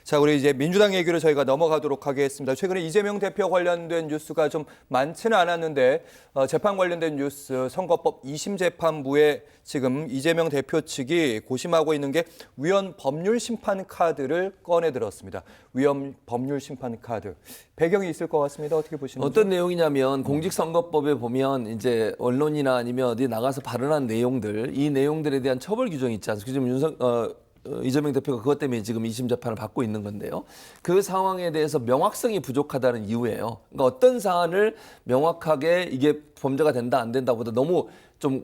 자, 우리 이제 민주당 얘기로 저희가 넘어가도록 하겠습니다. 최근에 이재명 대표 관련된 뉴스가 좀 많지는 않았는데 재판 관련된 뉴스 선거법 2심 재판부에 지금 이재명 대표 측이 고심하고 있는 게 위헌 법률 심판 카드를 꺼내 들었습니다. 위헌 법률 심판 카드. 배경이 있을 것 같습니다. 어떻게 보시는지? 어떤 내용이냐면 공직선거법에 보면 이제 언론이나 아니면 어디 나가서 발언한 내용들, 이 내용들에 대한 처벌 규정이 있지 않습니까? 지금 이재명 대표가 그것 때문에 지금 2심 재판을 받고 있는 건데요. 그 상황에 대해서 명확성이 부족하다는 이유예요. 그러니까 어떤 사안을 명확하게 이게 범죄가 된다 안 된다보다 너무 좀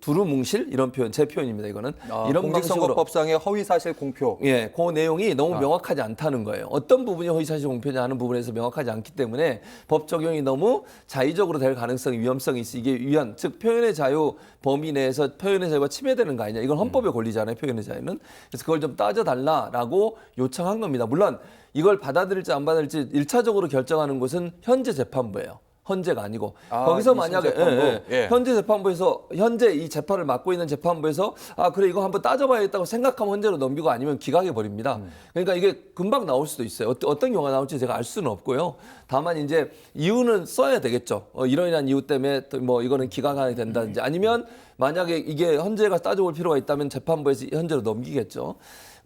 두루뭉실 이런 표현, 제 표현입니다. 이거는 이런 공직선거법상의 허위사실 공표. 예, 그 내용이 너무 명확하지 않다는 거예요. 어떤 부분이 허위사실 공표냐 하는 부분에서 명확하지 않기 때문에 법 적용이 너무 자의적으로 될 가능성이 위험성이 있어. 이게 위헌, 즉 표현의 자유 범위 내에서 표현의 자유가 침해되는 거 아니냐. 이건 헌법에 권리잖아요. 표현의 자유는. 그래서 그걸 좀 따져달라라고 요청한 겁니다. 물론 이걸 받아들일지 안 받아들일지 1차적으로 결정하는 곳은 현재 재판부예요. 헌재가 아니고 거기서 만약에 현재 재판부에서 현재 이 재판을 맡고 있는 재판부에서 그래 이거 한번 따져봐야겠다고 생각하면 헌재로 넘기고 아니면 기각해 버립니다. 그러니까 이게 금방 나올 수도 있어요. 어떤 경우가 나올지 제가 알 수는 없고요. 다만 이제 이유는 써야 되겠죠. 이런 이유 때문에 뭐 이거는 기각하게 된다든지 아니면 만약에 이게 헌재가 따져볼 필요가 있다면 재판부에서 현재로 넘기겠죠.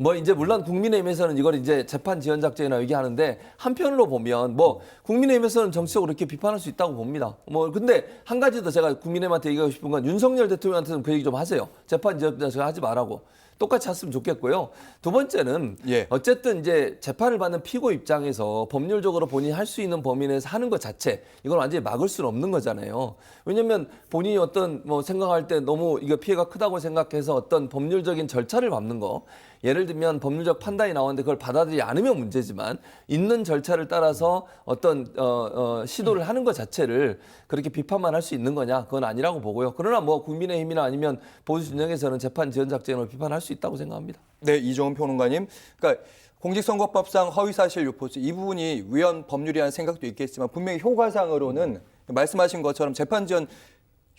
뭐 이제 물론 국민의힘에서는 이걸 이제 재판 지연 작전이나 얘기하는데 한편으로 보면 뭐 국민의힘에서는 정치적으로 이렇게 비판할 수 있다고 봅니다. 뭐 근데 한 가지 더 제가 국민의힘한테 얘기하고 싶은 건 윤석열 대통령한테는 그 얘기 좀 하세요. 재판 지연 작전 하지 말라고. 똑같이 했으면 좋겠고요. 두 번째는 어쨌든 이제 재판을 받는 피고 입장에서 법률적으로 본인이 할 수 있는 범위 내에서 하는 것 자체 이걸 완전히 막을 수는 없는 거잖아요. 왜냐하면 본인이 어떤 뭐 생각할 때 너무 이거 피해가 크다고 생각해서 어떤 법률적인 절차를 밟는 거 예를 들면 법률적 판단이 나오는데 그걸 받아들이지 않으면 문제지만 있는 절차를 따라서 어떤 시도를 하는 것 자체를 그렇게 비판만 할 수 있는 거냐 그건 아니라고 보고요. 그러나 뭐 국민의힘이나 아니면 보수 진영에서는 재판 지연 작전을 비판할 수 있다고 생각합니다. 네, 이종훈 평론가님. 그러니까 공직선거법상 허위사실 유포죄 이 부분이 위헌 법률이라는 생각도 있겠지만 분명히 효과상으로는 말씀하신 것처럼 재판 지연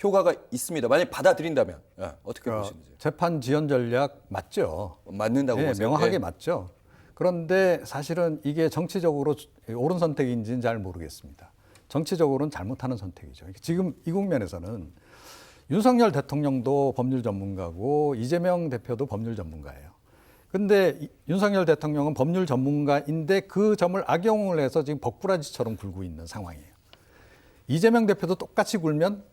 효과가 있습니다. 만약 받아들인다면 어떻게 보시는지? 재판 지연 전략 맞죠. 맞는다고 보세요? 명확하게 맞죠. 그런데 사실은 이게 정치적으로 옳은 선택인지는 잘 모르겠습니다. 정치적으로는 잘못하는 선택이죠. 지금 이 국면에서는 윤석열 대통령도 법률 전문가고 이재명 대표도 법률 전문가예요. 근데 윤석열 대통령은 법률 전문가인데 그 점을 악용을 해서 지금 법꾸라지처럼 굴고 있는 상황이에요. 이재명 대표도 똑같이 굴면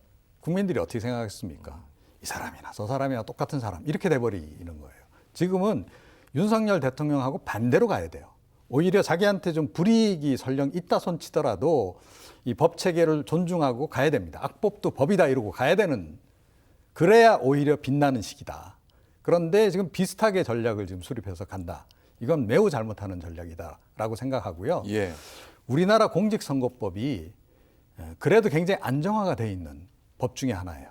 국민들이 어떻게 생각하겠습니까? 이 사람이나 저 사람이나 똑같은 사람 이렇게 돼버리는 거예요. 지금은 윤석열 대통령하고 반대로 가야 돼요. 오히려 자기한테 좀 불이익이 설령 있다 손치더라도 이 법 체계를 존중하고 가야 됩니다. 악법도 법이다 이러고 가야 되는 그래야 오히려 빛나는 시기다. 그런데 지금 비슷하게 전략을 지금 수립해서 간다. 이건 매우 잘못하는 전략이다라고 생각하고요. 우리나라 공직선거법이 그래도 굉장히 안정화가 돼 있는 법 중에 하나예요.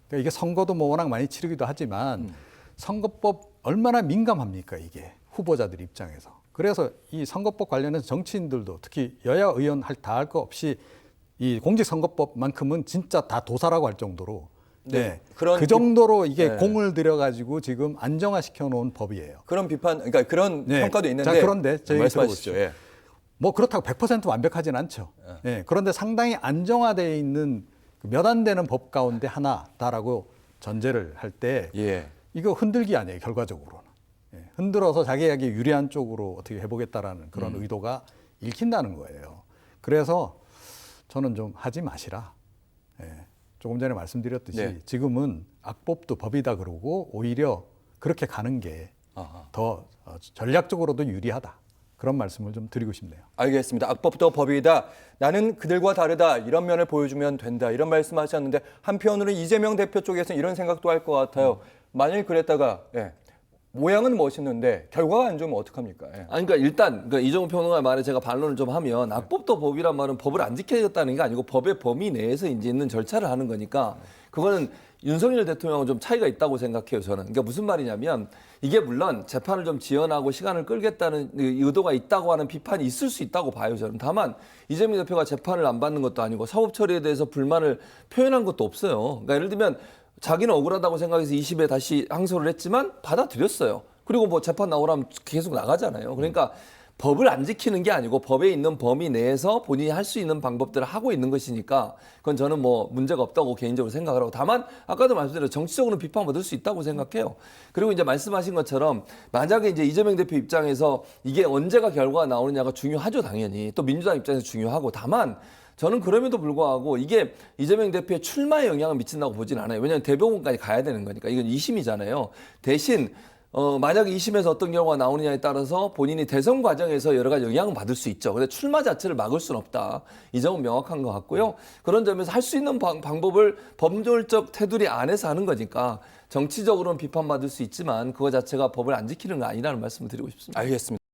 그러니까 이게 선거도 뭐 워낙 많이 치르기도 하지만 선거법 얼마나 민감합니까 이게 후보자들 입장에서. 그래서 이 선거법 관련해서 정치인들도 특히 여야 의원 다 할 거 없이 이 공직선거법만큼은 진짜 다 도사라고 할 정도로 그 정도로 이게 공을 들여가지고 지금 안정화시켜 놓은 법이에요. 그런 비판, 그러니까 그런 평가도 있는데. 자, 그런데 저희 말씀하시죠. 뭐 그렇다고 100% 완벽하진 않죠. 그런데 상당히 안정화되어 있는 몇 안 되는 법 가운데 하나다라고 전제를 할 때 이거 흔들기 아니에요, 결과적으로는. 흔들어서 자기에게 유리한 쪽으로 어떻게 해보겠다라는 그런 의도가 읽힌다는 거예요. 그래서 저는 좀 하지 마시라. 조금 전에 말씀드렸듯이 지금은 악법도 법이다 그러고 오히려 그렇게 가는 게 더 전략적으로도 유리하다. 그런 말씀을 좀 드리고 싶네요. 알겠습니다. 악법도 법이다. 나는 그들과 다르다. 이런 면을 보여주면 된다. 이런 말씀하셨는데 한편으로는 이재명 대표 쪽에서는 이런 생각도 할 것 같아요. 만일 그랬다가 모양은 멋있는데 결과가 안 좋으면 어떡합니까? 그러니까 일단 이종훈 평론가의 말에 제가 반론을 좀 하면 악법도 법이란 말은 법을 안 지켜야겠다는 게 아니고 법의 범위 내에서 이제 있는 절차를 하는 거니까 그거는 윤석열 대통령은 좀 차이가 있다고 생각해요, 저는. 그러니까 무슨 말이냐면 이게 물론 재판을 좀 지연하고 시간을 끌겠다는 의도가 있다고 하는 비판이 있을 수 있다고 봐요, 저는. 다만 이재명 대표가 재판을 안 받는 것도 아니고 사법 처리에 대해서 불만을 표현한 것도 없어요. 그러니까 예를 들면 자기는 억울하다고 생각해서 20에 다시 항소를 했지만 받아들였어요. 그리고 뭐 재판 나오라면 계속 나가잖아요. 그러니까 법을 안 지키는 게 아니고 법에 있는 범위 내에서 본인이 할 수 있는 방법들을 하고 있는 것이니까 그건 저는 뭐 문제가 없다고 개인적으로 생각을 하고, 다만 아까도 말씀드린 정치적으로 비판받을 수 있다고 생각해요. 그리고 이제 말씀하신 것처럼 만약에 이제 이재명 대표 입장에서 이게 언제가 결과가 나오느냐가 중요하죠, 당연히. 또 민주당 입장에서 중요하고, 다만 저는 그럼에도 불구하고 이게 이재명 대표의 출마에 영향을 미친다고 보진 않아요. 왜냐하면 대법원까지 가야 되는 거니까. 이건 2심이잖아요. 대신 만약에 2심에서 어떤 결과가 나오느냐에 따라서 본인이 대선 과정에서 여러 가지 영향을 받을 수 있죠. 근데 출마 자체를 막을 수는 없다. 이 점은 명확한 것 같고요. 그런 점에서 할 수 있는 방법을 법률적 테두리 안에서 하는 거니까 정치적으로는 비판받을 수 있지만 그거 자체가 법을 안 지키는 거 아니라는 말씀을 드리고 싶습니다. 알겠습니다.